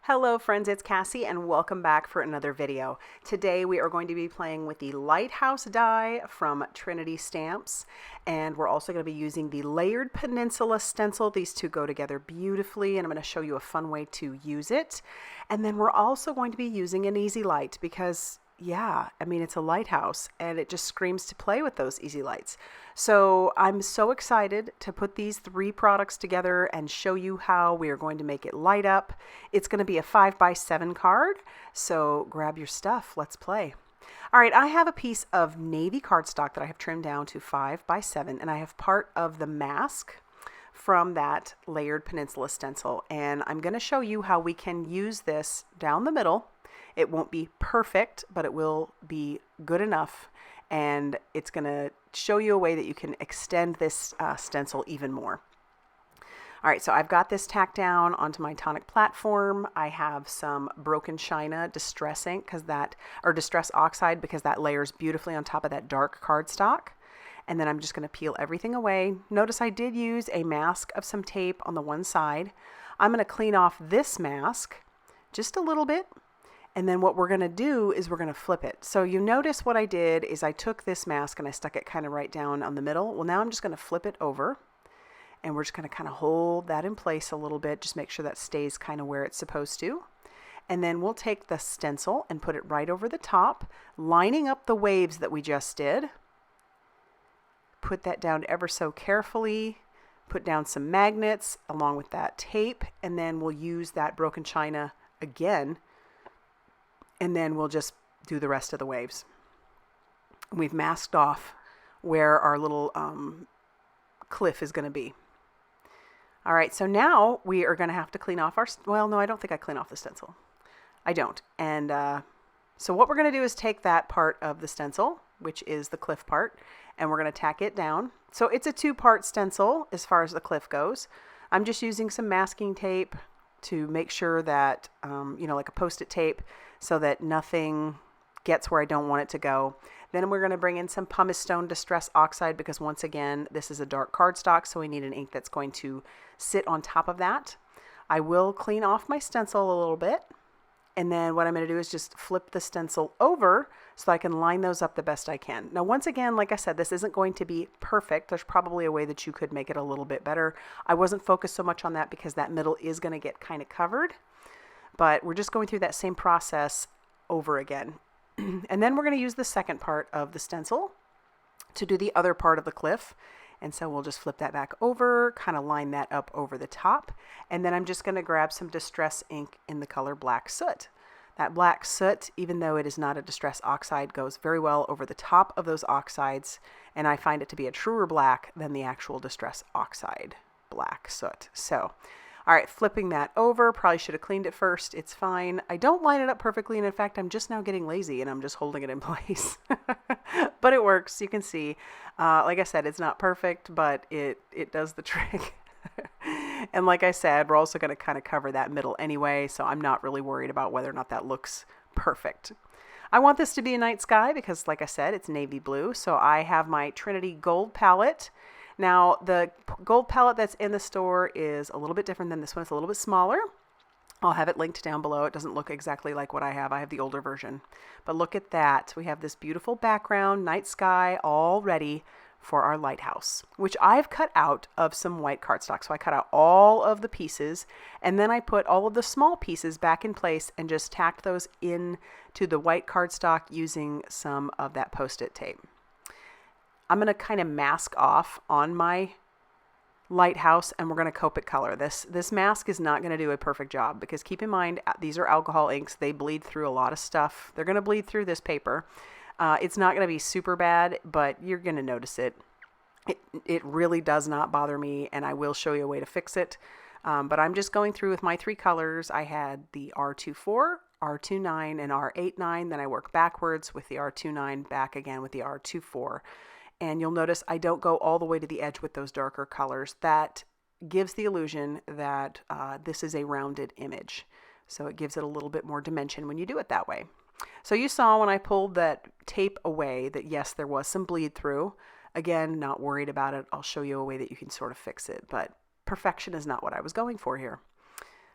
Hello friends, it's Cassie and welcome back for another video. Today we are going to be playing with the Lighthouse die from Trinity Stamps, and we're also going to be using the layered Peninsula stencil. These two go together beautifully, and I'm going to show you a fun way to use it. And then we're also going to be using an easy light because it's a lighthouse and it just screams to play with those easy lights. So I'm so excited to put these three products together and show you how we are going to make it light up. It's going to be a 5x7 card, so grab your stuff. Let's play. All right, I have a piece of navy cardstock that I have trimmed down to 5x7, and I have part of the mask from that layered Peninsula stencil, and I'm going to show you how we can use this down the middle. It won't be perfect, but it will be good enough, and it's going to show you a way that you can extend this stencil even more. All right, so I've got this tacked down onto my Tonic platform. I have some broken china distress ink or distress oxide, because that layers beautifully on top of that dark cardstock. And then I'm just going to peel everything away. Notice I did use a mask of some tape on the one side. I'm going to clean off this mask just a little bit. And then what we're going to do is we're going to flip it. So you notice what I did is I took this mask and I stuck it kind of right down on the middle. Well, now I'm just going to flip it over, and we're just going to kind of hold that in place a little bit. Just make sure that stays kind of where it's supposed to. And then we'll take the stencil and put it right over the top, lining up the waves that we just did. Put that down ever so carefully. Put down some magnets along with that tape, and then we'll use that broken china again. And then we'll just do the rest of the waves. We've masked off where our little cliff is going to be. All right, so now we are going to have to clean off well, no, I don't think I clean off the stencil. I don't. And so what we're going to do is take that part of the stencil, which is the cliff part, and we're going to tack it down. So it's a two-part stencil as far as the cliff goes. I'm just using some masking tape to make sure that, like a Post-it tape, so that nothing gets where I don't want it to go. Then we're going to bring in some pumice stone distress oxide, because once again, this is a dark cardstock, so we need an ink that's going to sit on top of that. I will clean off my stencil a little bit, and then what I'm going to do is just flip the stencil over so I can line those up the best I can. Now, once again, like I said, this isn't going to be perfect. There's probably a way that you could make it a little bit better. I wasn't focused so much on that because that middle is going to get kind of covered, but we're just going through that same process over again. And then we're going to use the second part of the stencil to do the other part of the cliff. And so we'll just flip that back over, kind of line that up over the top. And then I'm just going to grab some distress ink in the color Black Soot. That Black Soot, even though it is not a distress oxide, goes very well over the top of those oxides. And I find it to be a truer black than the actual distress oxide Black Soot. So, all right, flipping that over. Probably should have cleaned it first. It's fine. I don't line it up perfectly, and in fact, I'm just now getting lazy, and I'm just holding it in place. But it works. You can see. Like I said, it's not perfect, but it does the trick. And like I said, we're also going to kind of cover that middle anyway, so I'm not really worried about whether or not that looks perfect. I want this to be a night sky because, like I said, it's navy blue, so I have my Trinity gold palette. Now, the gold palette that's in the store is a little bit different than this one. It's a little bit smaller. I'll have it linked down below. It doesn't look exactly like what I have. I have the older version. But look at that. We have this beautiful background, night sky, all ready for our lighthouse, which I've cut out of some white cardstock. So I cut out all of the pieces, and then I put all of the small pieces back in place and just tacked those into the white cardstock using some of that Post-it tape. I'm going to kind of mask off on my lighthouse, and we're going to Copic color. This mask is not going to do a perfect job, because keep in mind, these are alcohol inks. They bleed through a lot of stuff. They're going to bleed through this paper. It's not going to be super bad, but you're going to notice it. It really does not bother me, and I will show you a way to fix it. But I'm just going through with my three colors. I had the R24, R29, and R89. Then I work backwards with the R29, back again with the R24. And you'll notice I don't go all the way to the edge with those darker colors. That gives the illusion that this is a rounded image. So it gives it a little bit more dimension when you do it that way. So you saw when I pulled that tape away that yes, there was some bleed through. Again, not worried about it. I'll show you a way that you can sort of fix it, but perfection is not what I was going for here.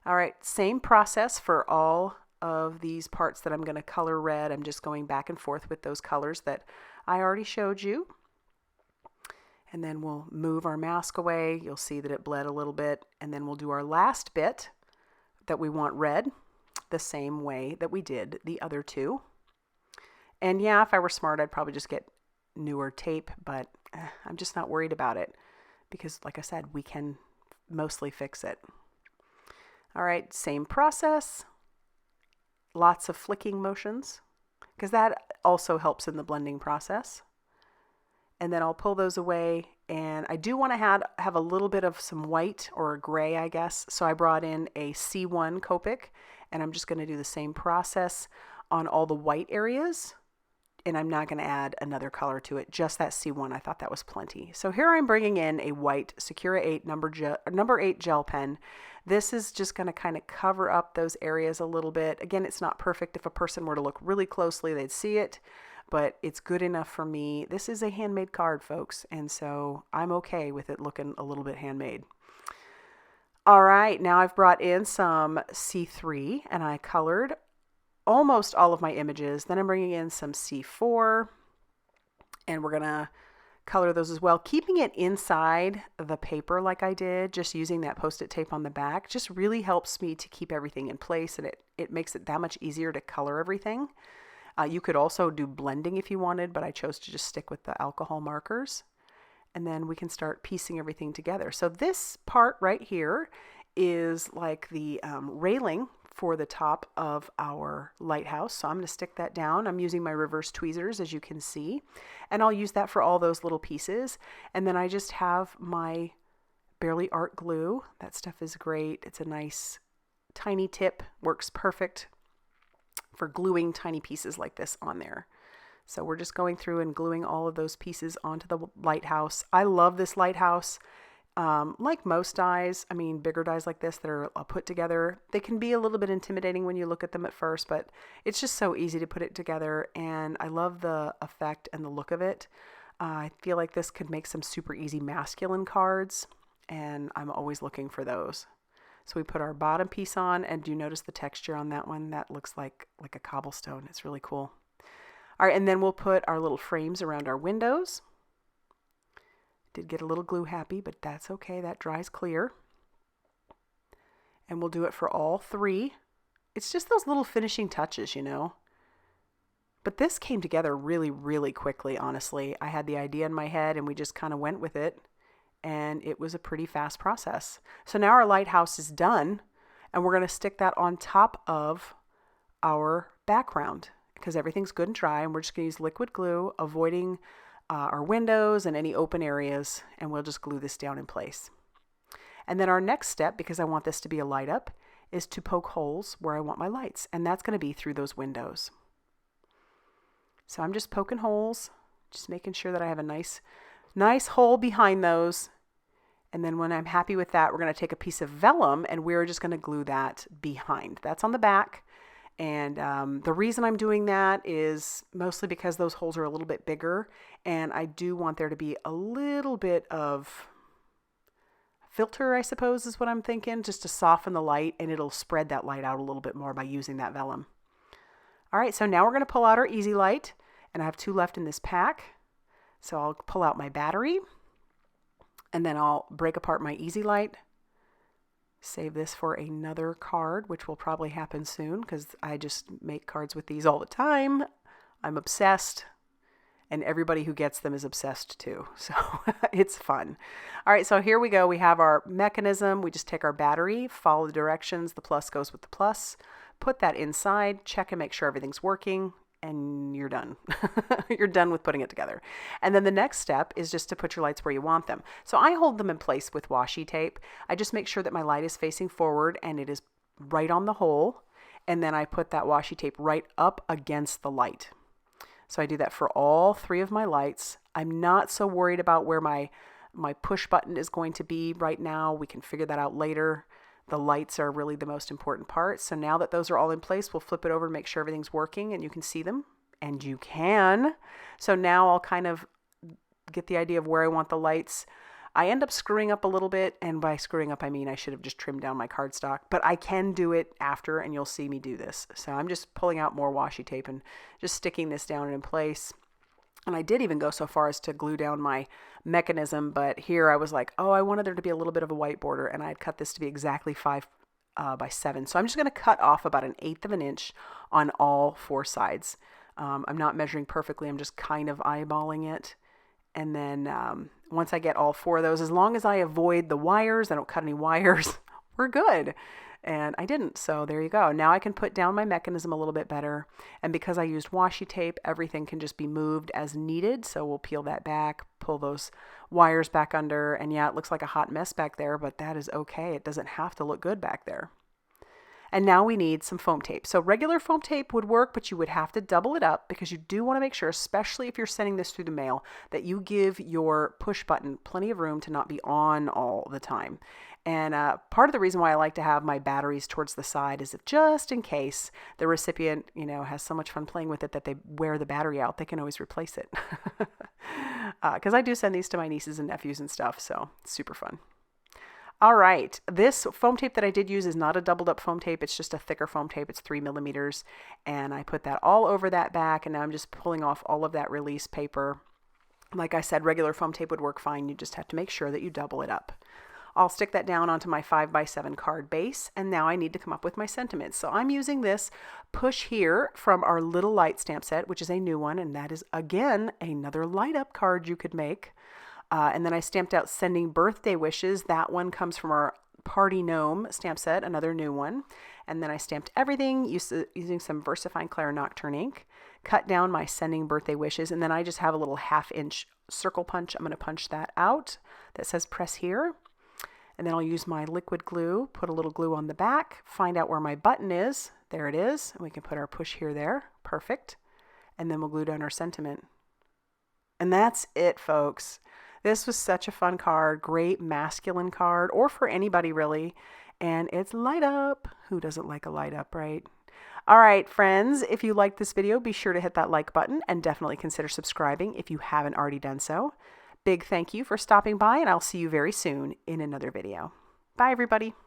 All right, same process for all of these parts that I'm going to color red. I'm just going back and forth with those colors that I already showed you. And then we'll move our mask away. You'll see that it bled a little bit. And then we'll do our last bit that we want red the same way that we did the other two. And yeah, if I were smart, I'd probably just get newer tape, but I'm just not worried about it because, like I said, we can mostly fix it. All right, same process. Lots of flicking motions because that also helps in the blending process. And then I'll pull those away, and I do want to have a little bit of some white or a gray, I guess. So I brought in a C1 Copic, and I'm just going to do the same process on all the white areas, and I'm not going to add another color to it, just that C1. I thought that was plenty. So here I'm bringing in a white Sakura 8 number 8 gel pen. This is just going to kind of cover up those areas a little bit. Again, it's not perfect. If a person were to look really closely, they'd see it, but it's good enough for me. This is a handmade card, folks, and so I'm okay with it looking a little bit handmade. All right, now I've brought in some C3, and I colored almost all of my images. Then I'm bringing in some C4, and we're going to color those as well, keeping it inside the paper like I did, just using that Post-it tape on the back just really helps me to keep everything in place, and it makes it that much easier to color everything. You could also do blending if you wanted, but I chose to just stick with the alcohol markers. And then we can start piecing everything together. So this part right here is like the railing for the top of our lighthouse. So I'm going to stick that down. I'm using my reverse tweezers, as you can see, and I'll use that for all those little pieces. And then I just have my Barely Art glue. That stuff is great. It's a nice tiny tip, works perfect for gluing tiny pieces like this on there. So we're just going through and gluing all of those pieces onto the lighthouse. I love this lighthouse. Like most dies, I mean, bigger dies like this that are put together, they can be a little bit intimidating when you look at them at first, but it's just so easy to put it together, and I love the effect and the look of it. I feel like this could make some super easy masculine cards, and I'm always looking for those. So we put our bottom piece on, and do you notice the texture on that one? That looks like a cobblestone. It's really cool. All right, and then we'll put our little frames around our windows. Did get a little glue happy, but that's okay. That dries clear. And we'll do it for all three. It's just those little finishing touches, you know. But this came together really, really quickly, honestly. I had the idea in my head, and we just kind of went with it. And it was a pretty fast process. So now our lighthouse is done, and we're going to stick that on top of our background because everything's good and dry, and we're just going to use liquid glue, avoiding our windows and any open areas, and we'll just glue this down in place. And then our next step, because I want this to be a light up, is to poke holes where I want my lights, and that's going to be through those windows. So I'm just poking holes, just making sure that I have a nice hole behind those. And then when I'm happy with that, we're going to take a piece of vellum, and we're just going to glue that behind. That's on the back. And the reason I'm doing that is mostly because those holes are a little bit bigger, and I do want there to be a little bit of filter, I suppose is what I'm thinking, just to soften the light, and it'll spread that light out a little bit more by using that vellum. All right, so now we're going to pull out our Easy Light, and I have 2 left in this pack. So I'll pull out my battery, and then I'll break apart my Easy Light. Save this for another card, which will probably happen soon because I just make cards with these all the time. I'm obsessed, and everybody who gets them is obsessed too. So it's fun. All right, so here we go. We have our mechanism. We just take our battery, follow the directions. The plus goes with the plus. Put that inside, check and make sure everything's working, and you're done. You're done with putting it together. And then the next step is just to put your lights where you want them. So I hold them in place with washi tape. I just make sure that my light is facing forward and it is right on the hole. And then I put that washi tape right up against the light. So I do that for all 3 of my lights. I'm not so worried about where my push button is going to be right now. We can figure that out later. The lights are really the most important part. So now that those are all in place, we'll flip it over and make sure everything's working and you can see them. And you can. So now I'll kind of get the idea of where I want the lights. I end up screwing up a little bit, and by screwing up I mean I should have just trimmed down my cardstock, but I can do it after and you'll see me do this. So I'm just pulling out more washi tape and just sticking this down in place. And I did even go so far as to glue down my mechanism, but here I was like, oh, I wanted there to be a little bit of a white border, and I had cut this to be exactly 5 by 7. So I'm just going to cut off about 1/8 of an inch on all 4 sides. I'm not measuring perfectly, I'm just kind of eyeballing it. And then once I get all 4 of those, as long as I avoid the wires, I don't cut any wires, we're good. And I didn't, so there you go. Now I can put down my mechanism a little bit better, and because I used washi tape, everything can just be moved as needed. So we'll peel that back, pull those wires back under, and yeah, it looks like a hot mess back there, but that is okay. It doesn't have to look good back there. And now we need some foam tape. So regular foam tape would work, but you would have to double it up because you do want to make sure, especially if you're sending this through the mail, that you give your push button plenty of room to not be on all the time. And part of the reason why I like to have my batteries towards the side is if just in case the recipient, has so much fun playing with it that they wear the battery out, they can always replace it. Because I do send these to my nieces and nephews and stuff, so it's super fun. All right, this foam tape that I did use is not a doubled up foam tape. It's just a thicker foam tape. It's 3 millimeters. And I put that all over that back, and now I'm just pulling off all of that release paper. Like I said, regular foam tape would work fine. You just have to make sure that you double it up. I'll stick that down onto my 5 by 7 card base, and now I need to come up with my sentiments. So I'm using this Push Here from our Little Light stamp set, which is a new one, and that is, again, another light up card you could make. And then I stamped out Sending Birthday Wishes. That one comes from our Party Gnome stamp set, another new one. And then I stamped everything using some VersaFine Clair Nocturne ink, cut down my Sending Birthday Wishes, and then I just have a little 1/2 inch circle punch. I'm going to punch that out that says Press Here. And then I'll use my liquid glue, put a little glue on the back, find out where my button is. There it is. And we can put our Push Here there. Perfect. And then we'll glue down our sentiment. And that's it, folks. This was such a fun card, great masculine card, or for anybody really. And it's light up. Who doesn't like a light up, right? All right, friends, if you liked this video, be sure to hit that like button and definitely consider subscribing if you haven't already done so. Big thank you for stopping by, and I'll see you very soon in another video. Bye, everybody.